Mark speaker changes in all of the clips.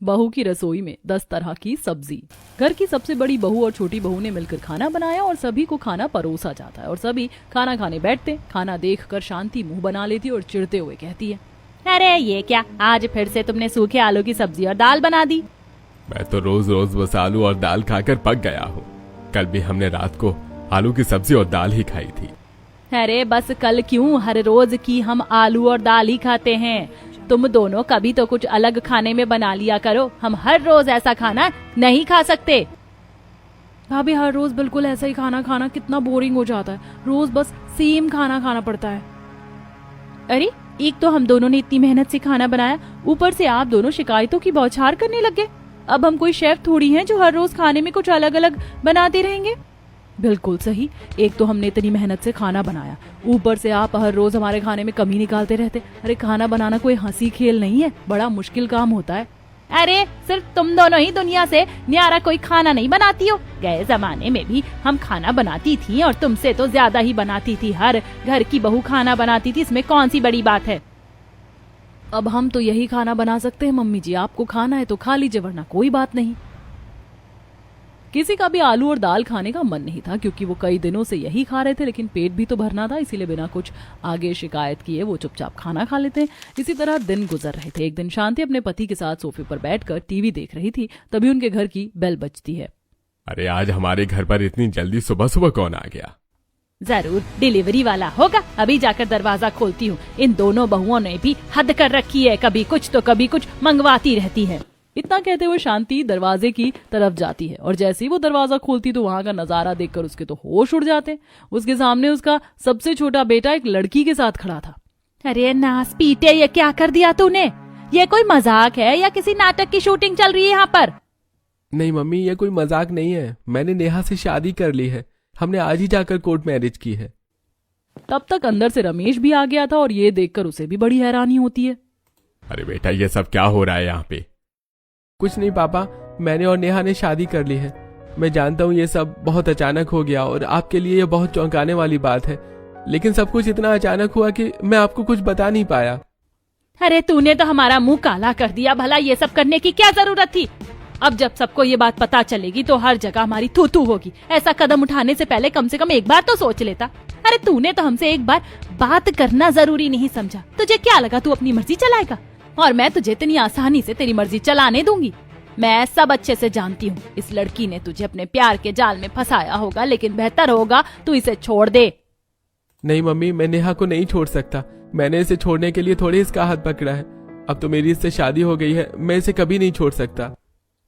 Speaker 1: बहू की रसोई में 10 तरह की सब्जी। घर की सबसे बड़ी बहू और छोटी बहू ने मिलकर खाना बनाया और सभी को खाना परोसा जाता है और सभी खाना खाने बैठते। खाना देखकर शांति मुंह बना लेती और चिढ़ते हुए कहती है,
Speaker 2: अरे ये क्या, आज फिर से तुमने सूखे आलू की सब्जी और दाल बना दी।
Speaker 3: मैं तो रोज रोज बस आलू और दाल खाकर पक गया हूँ। कल भी हमने रात को आलू की सब्जी और दाल ही खाई थी।
Speaker 2: अरे बस कल क्यों, हर रोज की हम आलू और दाल ही खाते हैं। तुम दोनों कभी तो कुछ अलग खाने में बना लिया करो, हम हर रोज ऐसा खाना नहीं खा सकते।
Speaker 1: भाभी हर रोज बिल्कुल ऐसा ही खाना खाना कितना बोरिंग हो जाता है, रोज बस सेम खाना खाना पड़ता है।
Speaker 2: अरे एक तो हम दोनों ने इतनी मेहनत से खाना बनाया, ऊपर से आप दोनों शिकायतों की बौछार करने लग गए। अब हम कोई शेफ थोड़ी हैं जो हर रोज खाने में कुछ अलग अलग बनाते रहेंगे।
Speaker 1: बिल्कुल सही, एक तो हमने इतनी मेहनत से खाना बनाया, ऊपर से आप हर रोज हमारे खाने में कमी निकालते रहते। अरे खाना बनाना कोई हंसी खेल नहीं है, बड़ा मुश्किल काम होता है।
Speaker 2: अरे सिर्फ तुम दोनों ही दुनिया से न्यारा कोई खाना नहीं बनाती हो। गए जमाने में भी हम खाना बनाती थी और तुमसे तो ज्यादा ही बनाती थी। हर घर की बहू खाना बनाती थी, इसमें कौन सी बड़ी बात है।
Speaker 1: अब हम तो यही खाना बना सकते हैं मम्मी जी, आपको खाना है तो खा लीजिए वरना कोई बात नहीं। किसी का भी आलू और दाल खाने का मन नहीं था क्योंकि वो कई दिनों से यही खा रहे थे, लेकिन पेट भी तो भरना था, इसीलिए बिना कुछ आगे शिकायत किए वो चुपचाप खाना खा लेते हैं। इसी तरह दिन गुजर रहे थे। एक दिन शांति अपने पति के साथ सोफे पर बैठकर टीवी देख रही थी, तभी उनके घर की बेल बजती है।
Speaker 3: अरे आज हमारे घर पर इतनी जल्दी सुबह सुबह कौन आ गया?
Speaker 2: जरूर डिलीवरी वाला होगा, अभी जाकर दरवाजा खोलती हूँ। इन दोनों बहुओं ने भी हद कर रखी है, कभी कुछ तो कभी कुछ मंगवाती रहती है।
Speaker 1: इतना कहते हुए शांति दरवाजे की तरफ जाती है और जैसे ही वो दरवाजा खोलती तो वहां का नजारा देखकर उसके तो होश उड़ जाते। उसके सामने उसका सबसे छोटा बेटा एक लड़की के साथ खड़ा था।
Speaker 2: अरे नास पीटे, ये क्या कर दिया तूने? ये कोई मजाक है या किसी नाटक की शूटिंग चल रही है यहाँ पर?
Speaker 4: नहीं मम्मी, ये कोई मजाक नहीं है। मैंने नेहा से शादी कर ली है। हमने आज ही जाकर कोर्ट मैरिज की है।
Speaker 1: तब तक अंदर से रमेश भी आ गया था और ये देखकर उसे भी बड़ी हैरानी होती है।
Speaker 3: अरे बेटा ये सब क्या हो रहा है यहाँ पे?
Speaker 4: कुछ नहीं पापा, मैंने और नेहा ने शादी कर ली है। मैं जानता हूँ ये सब बहुत अचानक हो गया और आपके लिए ये बहुत चौंकाने वाली बात है, लेकिन सब कुछ इतना अचानक हुआ कि मैं आपको कुछ बता नहीं पाया।
Speaker 2: अरे तूने तो हमारा मुंह काला कर दिया, भला ये सब करने की क्या जरूरत थी? अब जब सबको ये बात पता चलेगी तो हर जगह हमारी थू थू होगी। ऐसा कदम उठाने से पहले कम से कम एक बार तो सोच लेता। अरे तूने तो हमसे एक बार बात करना जरूरी नहीं समझा। तुझे क्या लगा तू अपनी मर्जी चलाएगा और मैं तुझे इतनी आसानी से तेरी मर्जी चलाने दूंगी? मैं सब अच्छे से जानती हूँ। इस लड़की ने तुझे अपने प्यार के जाल में फंसाया होगा, लेकिन बेहतर होगा तू इसे छोड़ दे।
Speaker 4: नहीं मम्मी, मैं नेहा को नहीं छोड़ सकता। मैंने इसे छोड़ने के लिए थोड़ी इसका हाथ पकड़ा है। अब तो मेरी इससे शादी हो गई है, मैं इसे कभी नहीं छोड़ सकता।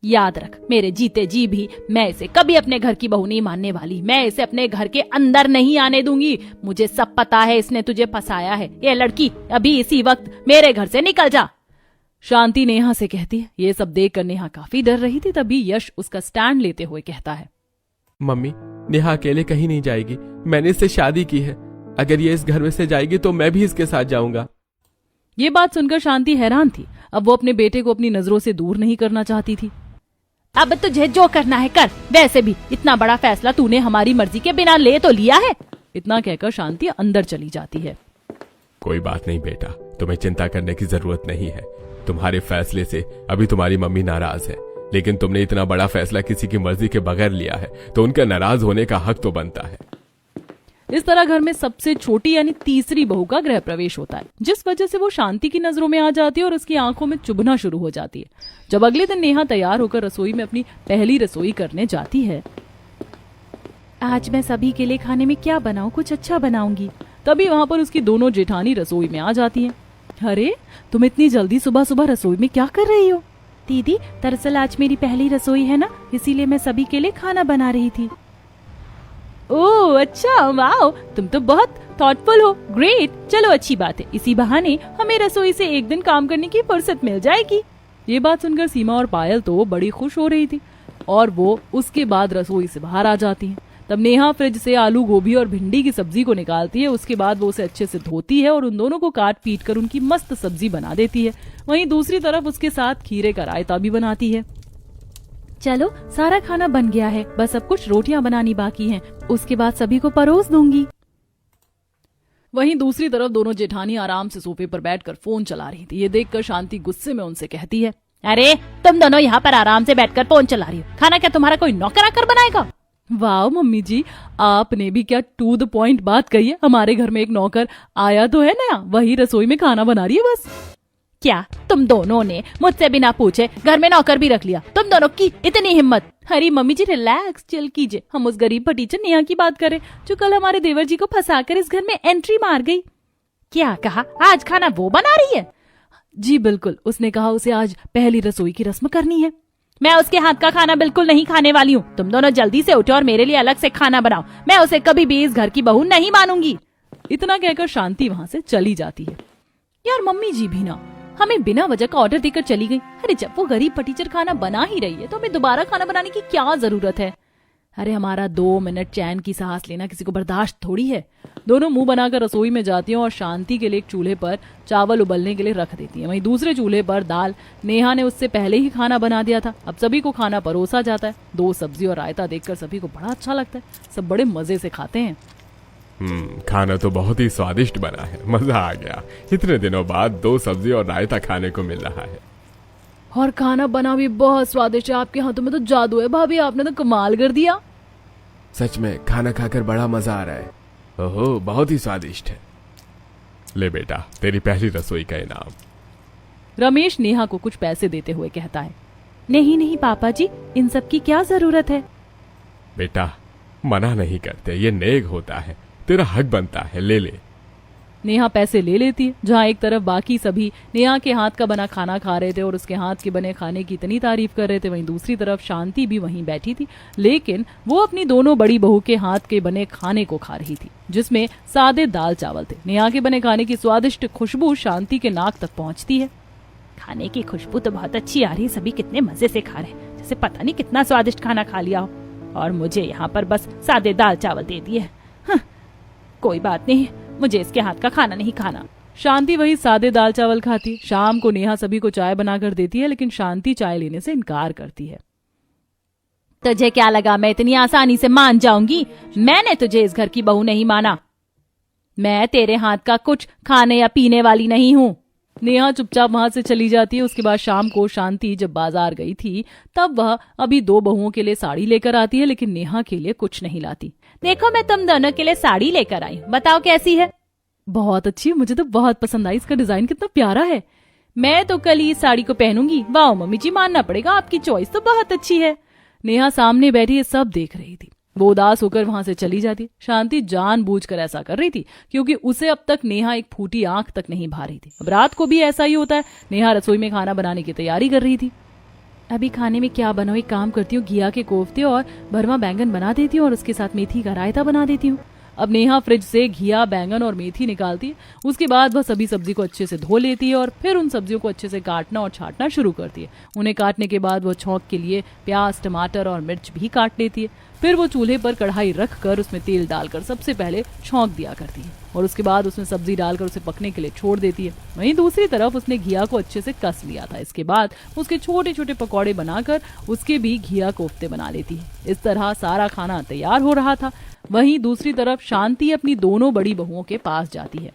Speaker 2: याद रख, मेरे जीते जी भी मैं इसे कभी अपने घर की बहू नहीं मानने वाली। मैं इसे अपने घर के अंदर नहीं आने दूंगी। मुझे सब पता है इसने तुझे फंसाया है। ये लड़की अभी इसी वक्त मेरे घर से निकल जा।
Speaker 1: शांति नेहा से कहती है। ये सब देखकर नेहा काफी डर रही थी। तभी यश उसका स्टैंड लेते हुए कहता है,
Speaker 4: मम्मी, नेहा अकेले कहीं नहीं जाएगी। मैंने इससे शादी की है। अगर ये इस घर में से जाएगी तो मैं भी इसके साथ जाऊंगा।
Speaker 1: ये बात सुनकर शांति हैरान थी। अब वो अपने बेटे को अपनी नजरों से दूर नहीं करना चाहती थी।
Speaker 2: अब तुझे जो करना है कर। वैसे भी इतना बड़ा फैसला तूने हमारी मर्जी के बिना ले तो लिया है।
Speaker 1: इतना कहकर शांति अंदर चली जाती है।
Speaker 3: कोई बात नहीं बेटा, तुम्हें चिंता करने की जरूरत नहीं है। तुम्हारे फैसले से अभी तुम्हारी मम्मी नाराज है, लेकिन तुमने इतना बड़ा फैसला किसी की मर्जी के बगैर लिया है तो उनका नाराज होने का हक तो बनता है।
Speaker 1: इस तरह घर में सबसे छोटी यानी तीसरी बहू का गृह प्रवेश होता है, जिस वजह से वो शांति की नजरों में आ जाती है और उसकी आंखों में चुभना शुरू हो जाती है। जब अगले दिन नेहा तैयार होकर रसोई में अपनी पहली रसोई करने जाती है।
Speaker 2: आज मैं सभी के लिए खाने में क्या बनाऊं, कुछ अच्छा बनाऊंगी।
Speaker 1: तभी वहां पर उसकी दोनों जेठानी रसोई में आ जाती हैं। अरे तुम इतनी जल्दी सुबह सुबह रसोई में क्या कर रही हो?
Speaker 2: दीदी, दरअसल आज मेरी पहली रसोई है ना, इसीलिए मैं सभी के लिए खाना बना रही थी।
Speaker 1: ओह अच्छा, वाओ, तुम तो बहुत थॉटफुल हो। ग्रेट, चलो अच्छी बात है। इसी बहाने हमें रसोई से एक दिन काम करने की फुर्सत मिल जाएगी। ये बात सुनकर सीमा और पायल तो बड़ी खुश हो रही थी और वो उसके बाद रसोई से बाहर आ जाती हैं। तब नेहा फ्रिज से आलू, गोभी और भिंडी की सब्जी को निकालती है। उसके बाद वो उसे अच्छे से धोती है और उन दोनों को काट पीट कर उनकी मस्त सब्जी बना देती है। वहीं दूसरी तरफ उसके साथ खीरे का रायता भी बनाती है।
Speaker 2: चलो सारा खाना बन गया है, बस अब कुछ रोटियां बनानी बाकी हैं, उसके बाद सभी को परोस दूंगी।
Speaker 1: वहीं दूसरी तरफ दोनों जेठानी आराम से सोफे पर बैठकर फोन चला रही थी। ये देखकर शांति गुस्से में उनसे कहती है,
Speaker 2: अरे तुम दोनों यहाँ पर आराम से बैठकर फोन चला रही हो, खाना क्या तुम्हारा कोई नौकर आकर बनाएगा?
Speaker 1: वाह मम्मी जी, आपने भी क्या टू द पॉइंट बात कही है। हमारे घर में एक नौकर आया तो है नया, वही रसोई में खाना बना रही है बस।
Speaker 2: क्या तुम दोनों ने मुझसे बिना पूछे घर में नौकर भी रख लिया? तुम दोनों की इतनी हिम्मत?
Speaker 1: अरे मम्मी जी रिलैक्स, चिल कीजिए। हम उस गरीब भतीजे नेहा की बात करें जो कल हमारे देवर जी को फंसाकर इस घर में एंट्री मार गई।
Speaker 2: क्या कहा? आज खाना वो बना रही है?
Speaker 1: जी बिल्कुल, उसने कहा उसे आज पहली रसोई की रस्म करनी है।
Speaker 2: मैं उसके हाथ का खाना बिल्कुल नहीं खाने वाली हूँ। तुम दोनों जल्दी से उठो और मेरे लिए अलग से खाना बनाओ। मैं उसे कभी भी इस घर की बहू नहीं मानूंगी।
Speaker 1: इतना कहकर शांति वहाँ से चली जाती है। यार मम्मी जी भी ना हमें बिना वजह का ऑर्डर देकर चली गई। अरे जब वो गरीब टीचर खाना बना ही रही है तो हमें दोबारा खाना बनाने की क्या जरूरत है। अरे हमारा 2 मिनट चैन की सांस लेना किसी को बर्दाश्त थोड़ी है। दोनों मुंह बनाकर रसोई में जाती हैं और शांति के लिए एक चूल्हे पर चावल उबलने के लिए रख देती हैं। वहीं दूसरे चूल्हे पर दाल नेहा ने उससे पहले ही खाना बना दिया था। अब सभी को खाना परोसा जाता है। 2 सब्जी और रायता देखकर सभी को बड़ा अच्छा लगता है। सब बड़े मजे से खाते हैं।
Speaker 3: खाना तो बहुत ही स्वादिष्ट बना है, मजा आ गया। इतने दिनों बाद 2 सब्जी और रायता खाने को मिल रहा है।
Speaker 1: और खाना बना भी बहुत स्वादिष्ट है। आपके हाथों में तो जादू है भाभी, आपने तो कमाल कर दिया।
Speaker 4: सच में खाना खाकर बड़ा मजा आ रहा है। ओहो, बहुत ही स्वादिष्ट है।
Speaker 3: ले बेटा, तेरी पहली रसोई का इनाम।
Speaker 1: रमेश नेहा को कुछ पैसे देते हुए कहता है।
Speaker 2: नहीं नहीं पापा जी, इन सब की क्या जरूरत है?
Speaker 3: बेटा मना नहीं करते, ये नेक होता है, तेरा हक बनता है, ले ले।
Speaker 1: नेहा पैसे ले लेती है। जहाँ एक तरफ बाकी सभी नेहा के हाथ का बना खाना खा रहे थे और उसके हाथ के बने खाने की इतनी तारीफ कर रहे थे, वहीं दूसरी तरफ शांति भी वहीं बैठी थी, लेकिन वो अपनी दोनों बड़ी बहू के हाथ के बने खाने को खा रही थी, जिसमें सादे दाल चावल थे। नेहा के बने खाने की स्वादिष्ट खुशबू शांति के नाक तक पहुंचती है।
Speaker 2: खाने की खुशबू तो बहुत अच्छी आ रही है, सभी कितने मजे से खा रहे हैं, जैसे पता नहीं कितना स्वादिष्ट खाना खा लिया हो, और मुझे यहाँ पर बस सादे दाल चावल दे दिए। कोई बात नहीं, मुझे इसके हाथ का खाना नहीं खाना।
Speaker 1: शांति वही सादे दाल चावल खाती। शाम को नेहा सभी को चाय बनाकर देती है, लेकिन शांति चाय लेने से इनकार करती है।
Speaker 2: तुझे क्या लगा मैं इतनी आसानी से मान जाऊंगी? मैंने तुझे इस घर की बहू नहीं माना। मैं तेरे हाथ का कुछ खाने या पीने वाली नहीं हूँ।
Speaker 1: नेहा चुपचाप वहां से चली जाती है। उसके बाद शाम को शांति जब बाजार गई थी तब वह अभी 2 बहुओं के लिए साड़ी लेकर आती है, लेकिन नेहा के लिए कुछ नहीं लाती।
Speaker 2: देखो मैं तुम दोनों के लिए साड़ी लेकर आई, बताओ कैसी है?
Speaker 1: बहुत अच्छी, मुझे तो बहुत पसंद आई। इसका डिजाइन कितना प्यारा है। मैं तो कल ही इस साड़ी को पहनूंगी। वाह मम्मी जी, मानना पड़ेगा, आपकी चॉइस तो बहुत अच्छी है। नेहा सामने बैठी ये सब देख रही थी। वो उदास होकर वहां से चली जाती। शांति जानबूझकर ऐसा कर रही थी क्योंकि उसे अब तक नेहा एक फूटी आंख तक नहीं भा रही थी। अब रात को भी ऐसा ही होता है। नेहा रसोई में खाना बनाने की तैयारी कर रही थी। अभी खाने में क्या बनाऊं, एक काम करती हूँ, घिया के कोफ्ते और भरमा बैंगन बना देती हूँ और उसके साथ मेथी का रायता बना देती हूँ। अब नेहा फ्रिज से घिया, बैंगन और मेथी निकालती है। उसके बाद वह सभी सब्जी को अच्छे से धो लेती है और फिर उन सब्जियों को अच्छे से काटना और छांटना शुरू करती है। उन्हें काटने के बाद वह छौंक के लिए प्याज, टमाटर और मिर्च भी काट लेती है। फिर वो चूल्हे पर कढ़ाई रखकर उसमें तेल डालकर सबसे पहले छौंक दिया करती है और उसके बाद उसमें सब्जी डालकर उसे पकने के लिए छोड़ देती है। वहीं दूसरी तरफ उसने घिया को अच्छे से कस लिया था। इसके बाद उसके छोटे छोटे पकौड़े बनाकर उसके भी घिया कोफ्ते बना लेती है। इस तरह सारा खाना तैयार हो रहा था। वहीं दूसरी तरफ शांति अपनी दोनों बड़ी बहुओं के पास जाती है।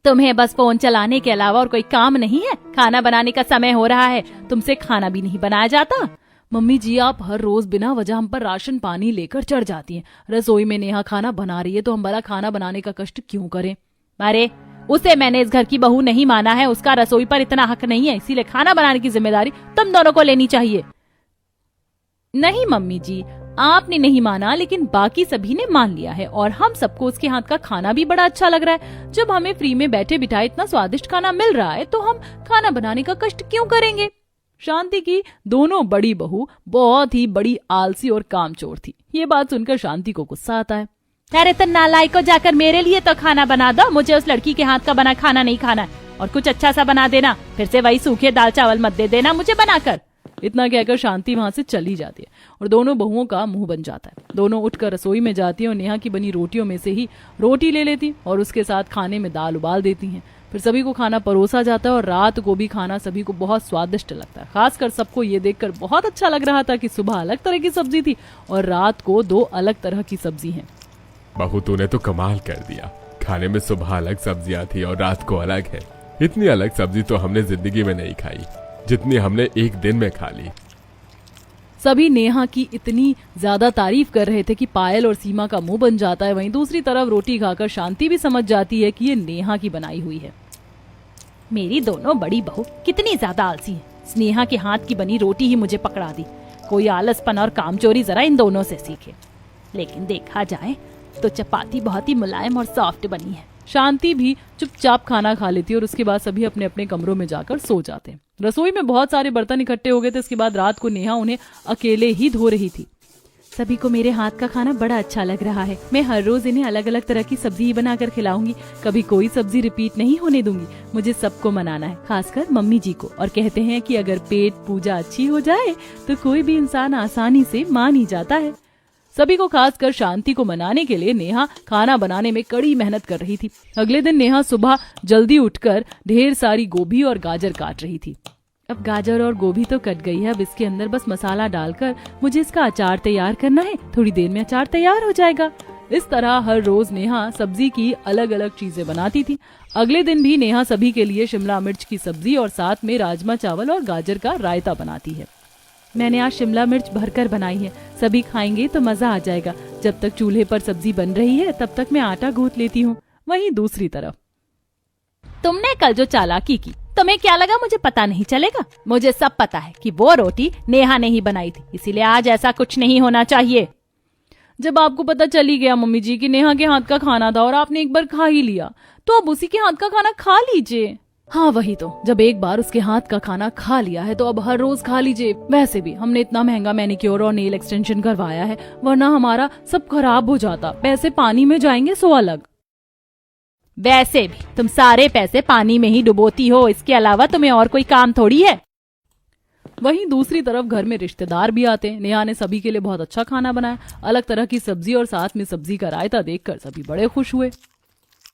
Speaker 2: तुम्हें बस फोन चलाने के अलावा और कोई काम नहीं है? खाना बनाने का समय हो रहा है, तुमसे खाना भी नहीं बनाया जाता?
Speaker 1: मम्मी जी, आप हर रोज बिना वजह हम पर राशन पानी लेकर चढ़ जाती हैं। रसोई में नेहा खाना बना रही है तो हम भला खाना बनाने का कष्ट क्यों करें?
Speaker 2: अरे उसे मैंने इस घर की बहू नहीं माना है, उसका रसोई पर इतना हक नहीं है, इसीलिए खाना बनाने की जिम्मेदारी तुम दोनों को लेनी चाहिए।
Speaker 1: नहीं मम्मी जी, आपने नहीं माना, लेकिन बाकी सभी ने मान लिया है और हम सबको उसके हाथ का खाना भी बड़ा अच्छा लग रहा है। जब हमें फ्री में बैठे बिठाए इतना स्वादिष्ट खाना मिल रहा है तो हम खाना बनाने का कष्ट क्यों करेंगे? शांति की दोनों बड़ी बहू बहुत ही बड़ी आलसी और कामचोर थी। ये बात सुनकर शांति को गुस्सा आता है।
Speaker 2: अरे तो नालायक को, जाकर मेरे लिए तो खाना बना दो। मुझे उस लड़की के हाथ का बना खाना नहीं खाना है, और कुछ अच्छा सा बना देना। फिर से वही सूखे दाल चावल मत दे देना मुझे बनाकर।
Speaker 1: इतना कहकर शांति वहां से चली जाती है और दोनों बहुओं का मुंह बन जाता है। दोनों उठकर रसोई में जाती हैं और नेहा की बनी रोटियों में से ही रोटी ले लेती और उसके साथ खाने में दाल उबाल देती हैं। फिर सभी को खाना परोसा जाता है और रात को भी खाना सभी को बहुत स्वादिष्ट लगता है। खासकर सबको ये देखकर बहुत अच्छा लग रहा था कि सुबह अलग तरह की सब्जी थी और रात को 2 अलग तरह की सब्जी हैं।
Speaker 3: बहू तूने तो कमाल कर दिया। खाने में सुबह अलग सब्जियां थी और रात को अलग है। इतनी अलग सब्जी तो हमने जिंदगी में नहीं खाई। जितनी हमने एक दिन में खा ली।
Speaker 1: सभी नेहा की इतनी ज्यादा तारीफ कर रहे थे कि पायल और सीमा का मुंह बन जाता है। वहीं दूसरी तरफ रोटी खाकर शांति भी समझ जाती है कि ये नेहा की बनाई हुई है।
Speaker 2: मेरी दोनों बड़ी बहू कितनी ज्यादा आलसी है। स्नेहा के हाथ की बनी रोटी ही मुझे पकड़ा दी। कोई आलसपन और कामचोरी जरा इन दोनों से सीखे। लेकिन देखा जाए तो चपाती बहुत ही मुलायम और सॉफ्ट बनी है।
Speaker 1: शांति भी चुपचाप खाना खा लेती है और उसके बाद सभी अपने अपने कमरों में जाकर सो जाते हैं। रसोई में बहुत सारे बर्तन इकट्ठे हो गए थे। इसके बाद रात को नेहा उन्हें अकेले ही धो रही थी।
Speaker 2: सभी को मेरे हाथ का खाना बड़ा अच्छा लग रहा है। मैं हर रोज इन्हें अलग अलग तरह की सब्जी ही बनाकर खिलाऊंगी। कभी कोई सब्जी रिपीट नहीं होने दूंगी। मुझे सबको मनाना है, खासकर मम्मी जी को। और कहते हैं कि अगर पेट पूजा अच्छी हो जाए तो कोई भी इंसान आसानी से मान ही जाता है। सभी को, खासकर शांति को मनाने के लिए नेहा खाना बनाने में कड़ी मेहनत कर रही थी। अगले दिन नेहा सुबह जल्दी उठकर ढेर सारी गोभी और गाजर काट रही थी। अब गाजर और गोभी तो कट गई है। अब इसके अंदर बस मसाला डालकर मुझे इसका अचार तैयार करना है। थोड़ी देर में अचार तैयार हो जाएगा। इस तरह हर रोज नेहा सब्जी की अलग अलग चीजें बनाती थी। अगले दिन भी नेहा सभी के लिए शिमला मिर्च की सब्जी और साथ में राजमा चावल और गाजर का रायता बनाती है। मैंने आज शिमला मिर्च भरकर बनाई है। सभी खाएंगे तो मजा आ जाएगा। जब तक चूल्हे पर सब्जी बन रही है तब तक मैं आटा गूंथ लेती हूँ। वहीं दूसरी तरफ, तुमने कल जो चालाकी की, तुम्हें क्या लगा मुझे पता नहीं चलेगा? मुझे सब पता है कि वो रोटी नेहा ने ही बनाई थी, इसीलिए आज ऐसा कुछ नहीं होना चाहिए।
Speaker 1: जब आपको पता चल ही गया मम्मी जी कि नेहा के हाथ का खाना था और आपने एक बार खा ही लिया, तो अब उसी के हाथ का खाना खा लीजिए। हाँ वही तो, जब एक बार उसके हाथ का खाना खा लिया है तो अब हर रोज खा लीजिए। वैसे भी हमने इतना महंगा मैनिक्योर और नेल एक्सटेंशन करवाया है, वरना हमारा सब खराब हो जाता। पैसे पानी में जाएंगे सो अलग।
Speaker 2: वैसे भी तुम सारे पैसे पानी में ही डुबोती हो। इसके अलावा तुम्हें और कोई काम थोड़ी है।
Speaker 1: वहीं दूसरी तरफ घर में रिश्तेदार भी आते हैं। नेहा ने सभी के लिए बहुत अच्छा खाना बनाया। अलग तरह की सब्जी और साथ में सब्जी का रायता देखकर सभी बड़े खुश हुए।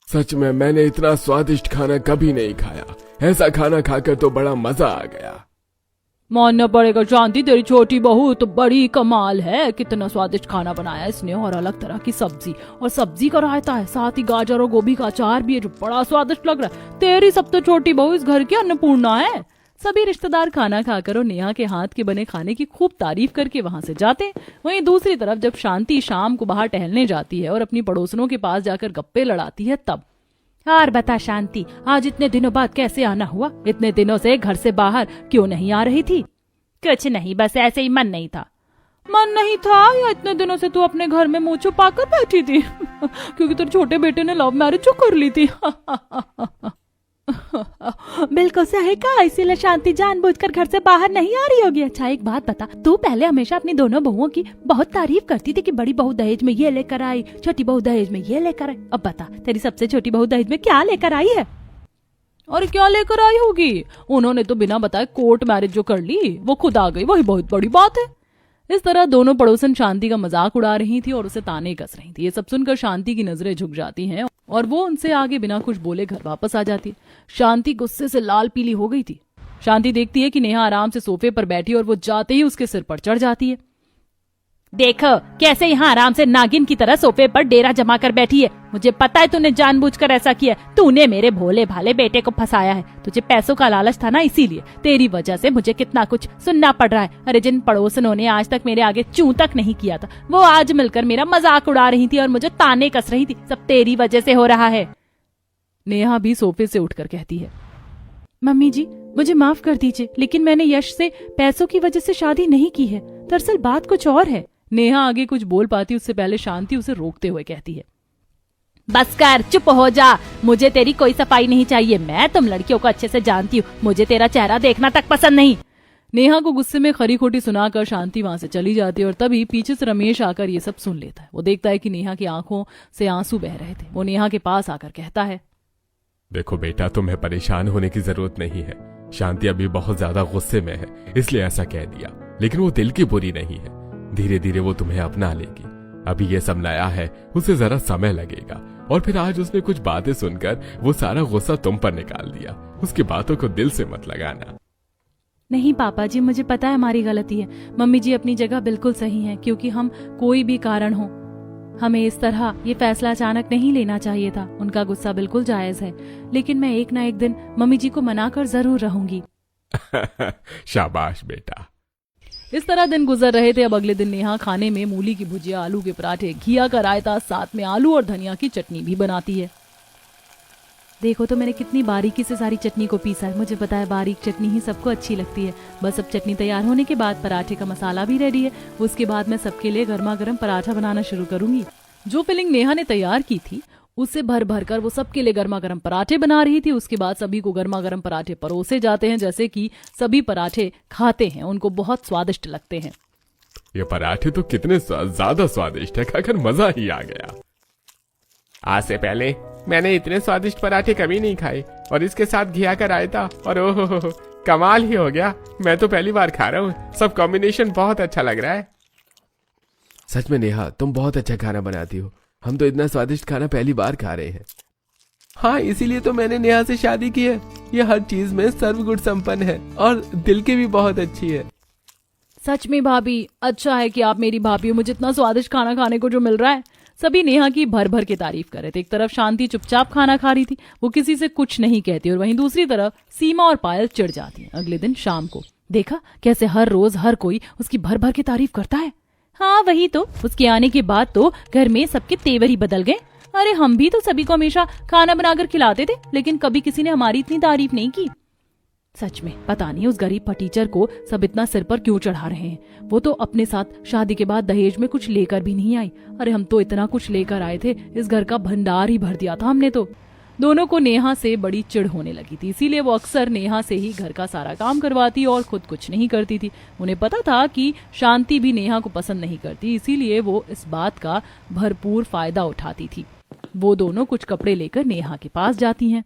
Speaker 3: सच में मैंने इतना स्वादिष्ट खाना कभी नहीं खाया। ऐसा खाना खाकर तो बड़ा मजा आ गया।
Speaker 1: मानना पड़ेगा शांति, तेरी छोटी बहू तो बड़ी कमाल है। कितना स्वादिष्ट खाना बनाया इसने, और अलग तरह की सब्जी और सब्जी का रायता है, साथ ही गाजर और गोभी का अचार भी है जो बड़ा स्वादिष्ट लग रहा है। तेरी सबसे छोटी बहू इस घर की अन्नपूर्णा है। सभी रिश्तेदार खाना खाकर और नेहा के हाथ के बने खाने की खूब तारीफ करके वहां से जाते। वहीं दूसरी तरफ जब शांति शाम को बाहर टहलने जाती है और अपनी पड़ोसनों के पास जाकर गप्पे लड़ाती है, तब
Speaker 2: यार बता शांति, आज इतने दिनों बाद कैसे आना हुआ? इतने दिनों से घर से बाहर क्यों नहीं आ रही थी? कुछ नहीं, बस ऐसे ही मन नहीं था।
Speaker 1: मन नहीं था या इतने दिनों से तू अपने घर में मुंह छुपा कर बैठी थी? क्योंकि तेरे छोटे बेटे ने लव मैरिज जो कर ली थी।
Speaker 2: बिल्कुल सही कहा, इसीलिए शांति जानबूझकर घर से बाहर नहीं आ रही होगी। अच्छा एक बात बता, तू पहले हमेशा अपनी दोनों बहुओं की बहुत तारीफ करती थी कि बड़ी बहू दहेज में ये लेकर आई, छोटी बहू दहेज में ये लेकर आई। अब बता, तेरी सबसे छोटी बहू दहेज में क्या लेकर आई है?
Speaker 1: और क्या लेकर आई होगी? उन्होंने तो बिना बताए कोर्ट मैरिज जो कर ली, वो खुद आ गई, वही बहुत बड़ी बात है। इस तरह दोनों पड़ोसन शांति का मजाक उड़ा रही थी और उसे ताने कस रही थी। ये सब सुनकर शांति की नजरें झुक जाती हैं और वो उनसे आगे बिना कुछ बोले घर वापस आ जाती है। शांति गुस्से से लाल पीली हो गई थी। शांति देखती है कि नेहा आराम से सोफे पर बैठी और वो जाते ही उसके सिर पर चढ़ जाती है।
Speaker 2: देखो कैसे यहाँ आराम से नागिन की तरह सोफे पर डेरा जमा कर बैठी है। मुझे पता है तूने जानबूझकर ऐसा किया। तूने मेरे भोले भाले बेटे को फंसाया है। तुझे पैसों का लालच था ना, इसीलिए तेरी वजह से मुझे कितना कुछ सुनना पड़ रहा है। अरे जिन पड़ोसनों ने आज तक मेरे आगे चूं तक नहीं किया था, वो आज मिलकर मेरा मजाक उड़ा रही थी और मुझे ताने कस रही थी। सब तेरी वजह से हो रहा है।
Speaker 1: नेहा भी सोफे से उठकर कहती है, मम्मी जी मुझे माफ कर दीजिए, लेकिन मैंने यश से पैसों की वजह से शादी नहीं की है। दरअसल बात कुछ और है। नेहा आगे कुछ बोल पाती उससे पहले शांति उसे रोकते हुए कहती है,
Speaker 2: बस कर, चुप हो जा। मुझे तेरी कोई सफाई नहीं चाहिए। मैं तुम लड़कियों को अच्छे से जानती हूँ। मुझे तेरा चेहरा देखना तक पसंद नहीं।
Speaker 1: नेहा को गुस्से में खरी खोटी सुनाकर शांति वहां से चली जाती है और तभी पीछे से रमेश आकर ये सब सुन लेता है। वो देखता है कि नेहा की आंखों से आंसू बह रहे थे। वो नेहा के पास आकर कहता है,
Speaker 3: देखो बेटा, तुम्हें परेशान होने की जरूरत नहीं है। शांति अभी बहुत ज्यादा गुस्से में है, इसलिए ऐसा कह दिया, लेकिन वो दिल की बुरी नहीं है। धीरे धीरे वो तुम्हें अपना लेगी। अभी ये सब नया है, उसे जरा समय लगेगा। और फिर आज उसने कुछ बातें सुनकर वो सारा गुस्सा तुम पर निकाल दिया। उसकी बातों को दिल से मत लगाना।
Speaker 1: नहीं पापा जी, मुझे पता है हमारी गलती है। मम्मी जी अपनी जगह बिल्कुल सही है, क्योंकि हम कोई भी कारण हो, हमें इस तरह ये फैसला अचानक नहीं लेना चाहिए था। उनका गुस्सा बिल्कुल जायज है, लेकिन मैं एक ना एक दिन मम्मी जी को मना कर जरूर रहूंगी।
Speaker 3: शाबाश बेटा।
Speaker 1: इस तरह दिन गुजर रहे थे। अब अगले दिन नेहा खाने में मूली की भुजिया, आलू के पराठे, घिया का रायता, साथ में आलू और धनिया की चटनी भी बनाती है। देखो तो मैंने कितनी बारीकी से सारी चटनी को पीसा है। मुझे पता है बारीक चटनी ही सबको अच्छी लगती है। बस अब चटनी तैयार होने के बाद पराठे का मसाला भी रेडी है। उसके बाद मैं सबके लिए गर्मा गर्म पराठा बनाना शुरू करूंगी। जो फिलिंग नेहा ने तैयार की थी उससे भर भर कर वो सबके लिए गर्मा गर्म पराठे बना रही थी। उसके बाद सभी को गर्मा गर्म पराठे परोसे जाते हैं। जैसे कि सभी पराठे खाते हैं, उनको बहुत स्वादिष्ट लगते हैं।
Speaker 3: ये पराठे तो कितने ज्यादा स्वादिष्ट है, खाकर मजा ही आ गया।
Speaker 4: आज से पहले मैंने इतने स्वादिष्ट पराठे कभी नहीं खाए, और इसके साथ घिया का रायता, और ओहो कमाल ही हो गया। मैं तो पहली बार खा रहा हूँ। सब कॉम्बिनेशन बहुत अच्छा लग रहा है। सच में नेहा, तुम बहुत अच्छा खाना बनाती हो। हम तो इतना स्वादिष्ट खाना पहली बार खा रहे हैं। हाँ, इसीलिए तो मैंने नेहा से शादी की है। ये हर चीज में सर्वगुण संपन्न है और दिल की भी बहुत अच्छी है।
Speaker 1: सच में भाभी, अच्छा है कि आप मेरी भाभी हो। मुझे इतना स्वादिष्ट खाना खाने को जो मिल रहा है। सभी नेहा की भर भर के तारीफ कर रहे थे। एक तरफ शांति चुपचाप खाना खा रही थी, वो किसी से कुछ नहीं कहती, और वहीं दूसरी तरफ सीमा और पायल चिढ़ जाती हैं। अगले दिन शाम को देखा कैसे हर रोज हर कोई उसकी भर भर के तारीफ करता है। हाँ वही तो, उसके आने के बाद तो घर में सबके तेवर ही बदल गए। अरे हम भी तो सभी को हमेशा खाना बनाकर खिलाते थे, लेकिन कभी किसी ने हमारी इतनी तारीफ नहीं की। सच में पता नहीं उस गरीब फटीचर को सब इतना सिर पर क्यों चढ़ा रहे हैं। वो तो अपने साथ शादी के बाद दहेज में कुछ लेकर भी नहीं आई। अरे हम तो इतना कुछ लेकर आए थे, इस घर का भंडार ही भर दिया था हमने तो। दोनों को नेहा से बड़ी चिढ़ होने लगी थी, इसीलिए वो अक्सर नेहा से ही घर का सारा काम करवाती और खुद कुछ नहीं करती थी। उन्हें पता था कि शांति भी नेहा को पसंद नहीं करती, इसीलिए वो इस बात का भरपूर फायदा उठाती थी। वो दोनों कुछ कपड़े लेकर नेहा के पास जाती हैं।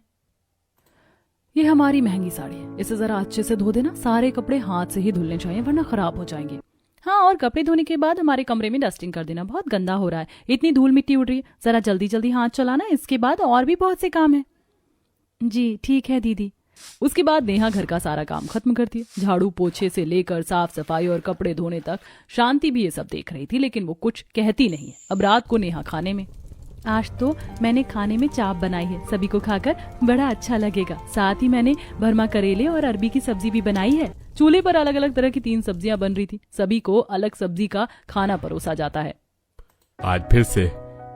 Speaker 1: ये हमारी महंगी साड़ी है, इसे जरा अच्छे से धो देना। सारे कपड़े हाथ से ही धुलने चाहिए वरना खराब हो जाएंगे। हाँ, और कपड़े धोने के बाद हमारे कमरे में डस्टिंग कर देना, बहुत गंदा हो रहा है। इतनी धूल मिट्टी उड़ रही है, जरा जल्दी जल्दी हाथ चलाना। इसके बाद और भी बहुत से काम है। जी ठीक है दीदी। उसके बाद नेहा घर का सारा काम खत्म करती है। झाड़ू पोछे से लेकर साफ सफाई और कपड़े धोने तक शांति भी ये सब देख रही थी, लेकिन वो कुछ कहती नहीं है। अब रात को नेहा खाने में, आज तो मैंने खाने में चाप बनाई है, सभी को खाकर बड़ा अच्छा लगेगा। साथ ही मैंने भरमा करेले और अरबी की सब्जी भी बनाई है। चूल्हे पर अलग अलग तरह की 3 सब्जियां बन रही थी। सभी को अलग सब्जी का खाना परोसा जाता है।
Speaker 3: आज फिर से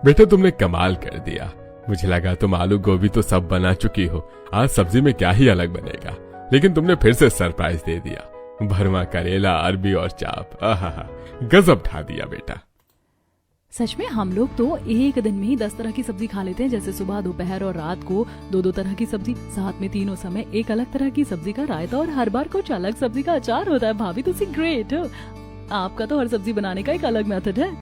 Speaker 3: बेटा तुमने कमाल कर दिया। मुझे लगा तुम आलू गोभी तो सब बना चुकी हो, आज सब्जी में क्या ही अलग बनेगा, लेकिन तुमने फिर से सरप्राइज दे दिया। भरमा करेला, अरबी और चाप, आहा गजब ढा दिया बेटा।
Speaker 1: सच में हम लोग तो एक दिन में ही 10 तरह की सब्जी खा लेते हैं, जैसे सुबह दोपहर और रात को 2-2 तरह की सब्जी, साथ में तीनों समय एक अलग तरह की सब्जी का रायता, और हर बार कुछ अलग सब्जी का अचार होता है। भाभी तुसी ग्रेट हो। आपका तो हर सब्जी बनाने का एक अलग मेथड है।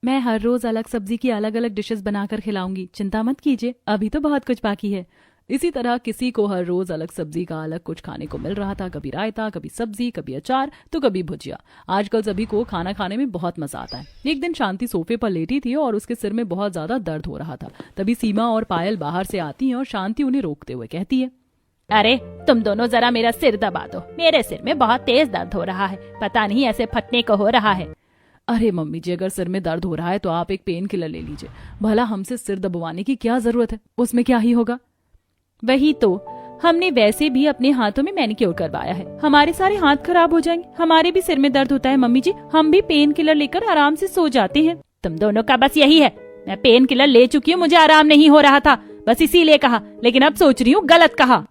Speaker 1: मैं हर रोज अलग सब्जी की अलग अलग डिशेस बनाकर खिलाऊंगी, चिंता मत कीजिए, अभी तो बहुत कुछ बाकी है। इसी तरह किसी को हर रोज अलग सब्जी का अलग कुछ खाने को मिल रहा था। कभी रायता, कभी सब्जी, कभी अचार, तो कभी भुजिया। आजकल सभी को खाना खाने में बहुत मजा आता है। एक दिन शांति सोफे पर लेटी थी और उसके सिर में बहुत ज्यादा दर्द हो रहा था। तभी सीमा और पायल बाहर से आती हैं और शांति उन्हें रोकते हुए कहती है,
Speaker 2: अरे तुम दोनों जरा मेरा सिर दबा दो, मेरे सिर में बहुत तेज दर्द हो रहा है, पता नहीं ऐसे फटने को हो रहा है।
Speaker 1: अरे मम्मी जी, अगर सिर में दर्द हो रहा है तो आप एक पेन किलर ले लीजिए। भला हमसे सिर दबवाने की क्या जरूरत है, उसमें क्या ही होगा।
Speaker 2: वही तो, हमने वैसे भी अपने हाथों में मैनिक्योर करवाया है, हमारे सारे हाथ खराब हो जाएंगे। हमारे भी सिर में दर्द होता है मम्मी जी, हम भी पेन किलर लेकर आराम से सो जाते हैं। तुम दोनों का बस यही है, मैं पेन किलर ले चुकी हूँ, मुझे आराम नहीं हो रहा था, बस इसीलिए कहा, लेकिन अब सोच रही हूँ गलत कहा।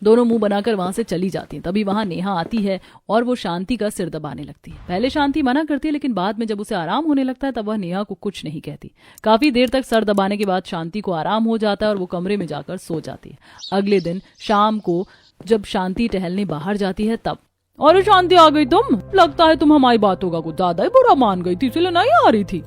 Speaker 1: दोनों मुंह बनाकर वहां से चली जाती हैं। तभी वहां नेहा आती है और वो शांति का सिर दबाने लगती है। पहले शांति मना करती है, लेकिन बाद में जब उसे आराम होने लगता है तब वह नेहा को कुछ नहीं कहती। काफी देर तक सर दबाने के बाद शांति को आराम हो जाता है और वो कमरे में जाकर सो जाती है। अगले दिन शाम को जब शांति टहलने बाहर जाती है तब, और शांति आ गई तुम, लगता है तुम हमारी बातों का कुछ ज्यादा ही बुरा मान गई थी, इसलिए नहीं आ रही थी।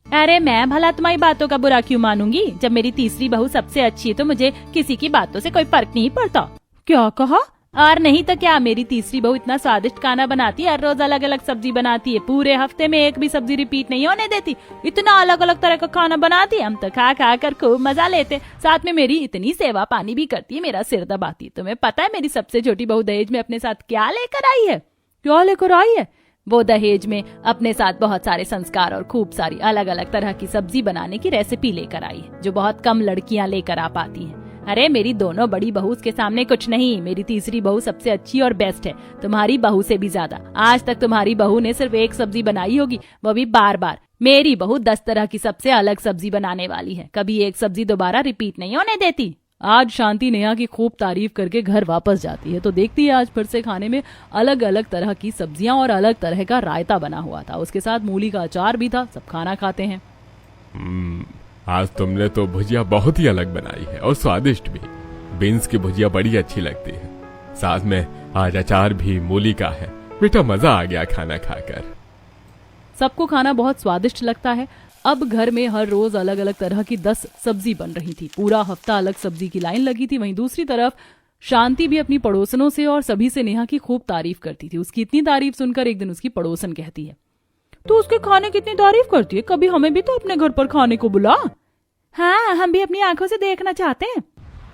Speaker 2: अरे मैं भला तुम्हारी बातों का बुरा क्यों मानूंगी, जब मेरी तीसरी बहू सबसे अच्छी है तो मुझे किसी की बातों से कोई फर्क नहीं पड़ता।
Speaker 1: क्या कहा?
Speaker 2: और नहीं तो क्या, मेरी तीसरी बहू इतना स्वादिष्ट खाना बनाती है, हर रोज अलग अलग सब्जी बनाती है, पूरे हफ्ते में एक भी सब्जी रिपीट नहीं होने देती, इतना अलग अलग तरह का खाना बनाती है, हम तो खा खा कर खूब मजा लेते। साथ में मेरी इतनी सेवा पानी भी करती है, मेरा सिर दबाती है। तुम्हें पता है मेरी सबसे छोटी बहू दहेज में अपने साथ क्या लेकर आई है?
Speaker 1: क्या लेकर आई है?
Speaker 2: वो दहेज में अपने साथ बहुत सारे संस्कार और खूब सारी अलग अलग तरह की सब्जी बनाने की रेसिपी लेकर आई है, जो बहुत कम लड़कियां लेकर आ पाती हैं। अरे मेरी दोनों बड़ी बहू उसके सामने कुछ नहीं, मेरी तीसरी बहू सबसे अच्छी और बेस्ट है, तुम्हारी बहू से भी ज्यादा। आज तक तुम्हारी बहू ने सिर्फ एक सब्जी बनाई होगी, वो भी बार बार। मेरी बहू 10 तरह की सबसे अलग सब्जी बनाने वाली है, कभी एक सब्जी दोबारा रिपीट नहीं होने देती।
Speaker 1: आज शांति नेहा की खूब तारीफ करके घर वापस जाती है तो देखती है आज फिर से खाने में अलग अलग तरह की सब्जियां और अलग तरह का रायता बना हुआ था, उसके साथ मूली का अचार भी था। सब खाना खाते हैं।
Speaker 3: आज तुमने तो भुजिया बहुत ही अलग बनाई है और स्वादिष्ट भी। बीन्स की भुजिया बड़ी अच्छी लगती है, साथ में आज अचार भी मूली का है। बेटा मजा आ गया खाना खाकर।
Speaker 1: सबको खाना बहुत स्वादिष्ट लगता है। अब घर में हर रोज अलग अलग तरह की 10 सब्जी बन रही थी। पूरा हफ्ता अलग सब्जी की लाइन लगी थी। वहीं दूसरी तरफ शांति भी अपनी पड़ोसनों से और सभी से नेहा की खूब तारीफ करती थी। उसकी इतनी तारीफ सुनकर एक दिन उसकी पड़ोसन कहती है, तो उसके खाने की इतनी तारीफ करती है, कभी हमें भी तो अपने घर पर खाने को बुला।
Speaker 2: हाँ, हम भी अपनी आंखों से देखना चाहते हैं।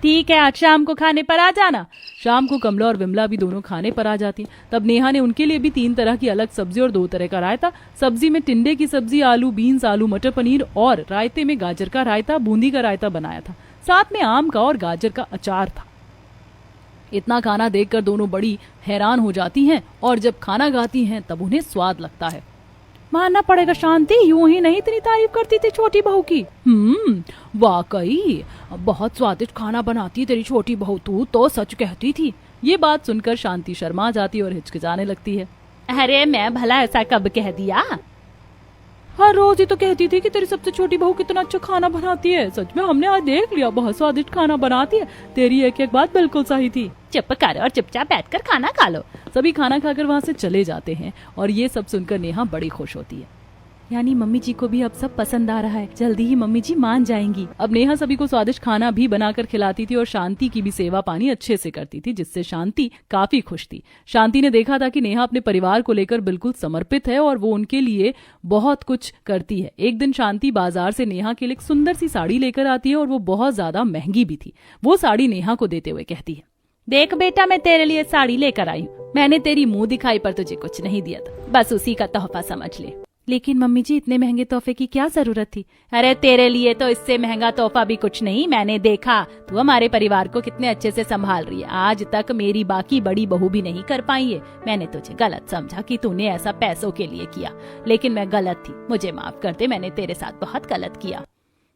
Speaker 2: ठीक है, आज शाम को खाने पर आ जाना।
Speaker 1: शाम को कमला और विमला भी दोनों खाने पर आ जाती। तब नेहा ने उनके लिए भी 3 तरह की अलग सब्जी और 2 तरह का रायता। सब्जी में टिंडे की सब्जी, आलू, बीन्स, आलू मटर पनीर और रायते में गाजर का रायता, बूंदी का रायता बनाया था। साथ में आम का और गाजर का अचार था। इतना खाना देखकर दोनों बड़ी हैरान हो जाती हैं और जब खाना खाती हैं तब उन्हें स्वाद लगता है।
Speaker 2: मानना पड़ेगा शांति, यूं ही नहीं इतनी तारीफ करती थी छोटी बहू की।
Speaker 1: वाकई बहुत स्वादिष्ट खाना बनाती है तेरी छोटी बहू, तू तो सच कहती थी। ये बात सुनकर शांति शर्मा जाती और हिचकिचाने लगती है।
Speaker 2: अरे मैं भला ऐसा कब कह दिया?
Speaker 1: हर रोज ही तो कहती थी कि तेरी सबसे छोटी बहू कितना अच्छा खाना बनाती है। सच में हमने आज देख लिया, बहुत स्वादिष्ट खाना बनाती है। तेरी एक एक बात बिल्कुल सही थी।
Speaker 2: चुप कर और चुपचाप बैठकर खाना खा लो।
Speaker 1: सभी खाना खाकर वहाँ से चले जाते हैं और ये सब सुनकर नेहा बड़ी खुश होती है। यानी मम्मी जी को भी अब सब पसंद आ रहा है, जल्दी ही मम्मी जी मान जाएंगी। अब नेहा सभी को स्वादिष्ट खाना भी बनाकर खिलाती थी और शांति की भी सेवा पानी अच्छे से करती थी, जिससे शांति काफी खुश थी। शांति ने देखा था कि नेहा अपने परिवार को लेकर बिल्कुल समर्पित है और वो उनके लिए बहुत कुछ करती है। एक दिन शांति बाजार से नेहा के लिए एक सुंदर सी साड़ी लेकर आती है और वो बहुत ज्यादा महंगी भी थी। वो साड़ी नेहा को देते हुए कहती है,
Speaker 2: देख बेटा, मैं तेरे लिए साड़ी लेकर आई हूँ। मैंने तेरी मुंह दिखाई पर तुझे कुछ नहीं दिया था, बस उसी का तोहफा समझ ले।
Speaker 1: लेकिन मम्मी जी इतने महंगे तोहफे की क्या जरूरत थी?
Speaker 2: अरे तेरे लिए तो इससे महंगा तोहफा भी कुछ नहीं। मैंने देखा तू हमारे परिवार को कितने अच्छे से संभाल रही है। आज तक मेरी बाकी बड़ी बहू भी नहीं कर पाई है। मैंने तुझे गलत समझा कि तूने ऐसा पैसों के लिए किया, लेकिन मैं गलत थी, मुझे माफ कर दे। मैंने तेरे साथ बहुत गलत किया।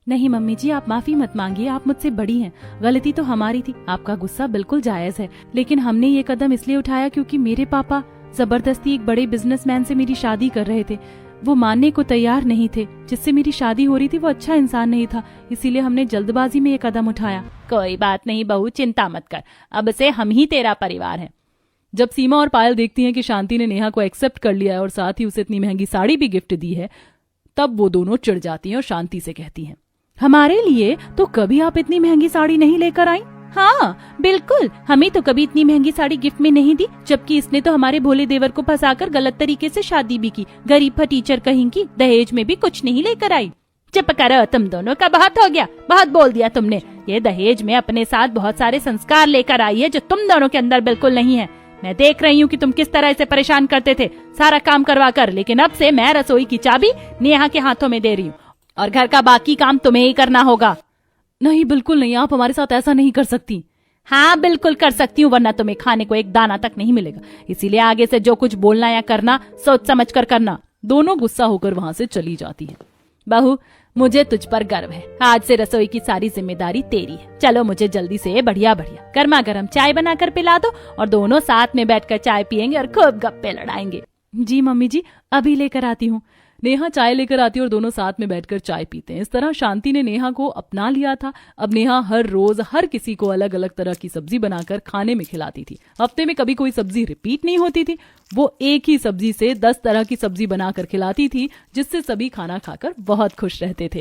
Speaker 1: नहीं मम्मी जी, आप माफी मत मांगिए, आप मुझसे बड़ी हैं। गलती तो हमारी थी। आपका गुस्सा बिल्कुल जायज है, लेकिन हमने ये कदम इसलिए उठाया क्योंकि मेरे पापा जबरदस्ती एक बड़े बिजनेसमैन से मेरी शादी कर रहे थे। वो मानने को तैयार नहीं थे। जिससे मेरी शादी हो रही थी वो अच्छा इंसान नहीं था, इसीलिए हमने जल्दबाजी में ये कदम उठाया।
Speaker 2: कोई बात नहीं बहू, चिंता मत कर, अब से हम ही तेरा परिवार है।
Speaker 1: जब सीमा और पायल देखती हैं कि शांति ने नेहा को एक्सेप्ट कर लिया है और साथ ही उसे इतनी महंगी साड़ी भी गिफ्ट दी है, तब वो दोनों चिढ़ जाती हैं और शांति से कहती हैं, हमारे लिए तो कभी आप इतनी महंगी साड़ी नहीं लेकर आई।
Speaker 2: हाँ बिल्कुल, हमें तो कभी इतनी महंगी साड़ी गिफ्ट में नहीं दी, जबकि इसने तो हमारे भोले देवर को फंसाकर गलत तरीके से शादी भी की। गरीब फटीचर कहीं दहेज में भी कुछ नहीं लेकर आई। चुप करो, तुम दोनों का बहुत हो गया, बहुत बोल दिया तुमने। ये दहेज में अपने साथ बहुत सारे संस्कार लेकर आई है जो तुम दोनों के अंदर बिल्कुल नहीं है। मैं देख रही हूँ कि तुम किस तरह इसे परेशान करते थे सारा काम करवा कर, लेकिन अब से मैं रसोई की चाबी नेहा के हाथों में दे रही हूँ और घर का बाकी काम तुम्हें ही करना होगा।
Speaker 1: नहीं बिल्कुल नहीं, आप हमारे साथ ऐसा नहीं कर सकती।
Speaker 2: हाँ बिल्कुल कर सकती हूँ, वरना तुम्हें खाने को एक दाना तक नहीं मिलेगा। इसीलिए आगे से जो कुछ बोलना या करना सोच समझ कर करना।
Speaker 1: दोनों गुस्सा होकर वहाँ से चली जाती है।
Speaker 2: बहू, मुझे तुझ पर गर्व है। आज से रसोई की सारी जिम्मेदारी तेरी है। चलो मुझे जल्दी से बढ़िया बढ़िया गर्मा गर्म चाय बनाकर पिला दो और दोनों साथ में बैठकर चाय पियेंगे और खूब गप्पे लड़ाएंगे।
Speaker 1: जी मम्मी जी, अभी लेकर आती हूँ। नेहा चाय लेकर आती है और दोनों साथ में बैठकर चाय पीते हैं। इस तरह शांति ने नेहा को अपना लिया था। अब नेहा हर रोज हर किसी को अलग अलग तरह की सब्जी बनाकर खाने में खिलाती थी। हफ्ते में कभी कोई सब्जी रिपीट नहीं होती थी। वो एक ही सब्जी से 10 तरह की सब्जी बनाकर खिलाती थी, जिससे सभी खाना खाकर बहुत खुश रहते थे।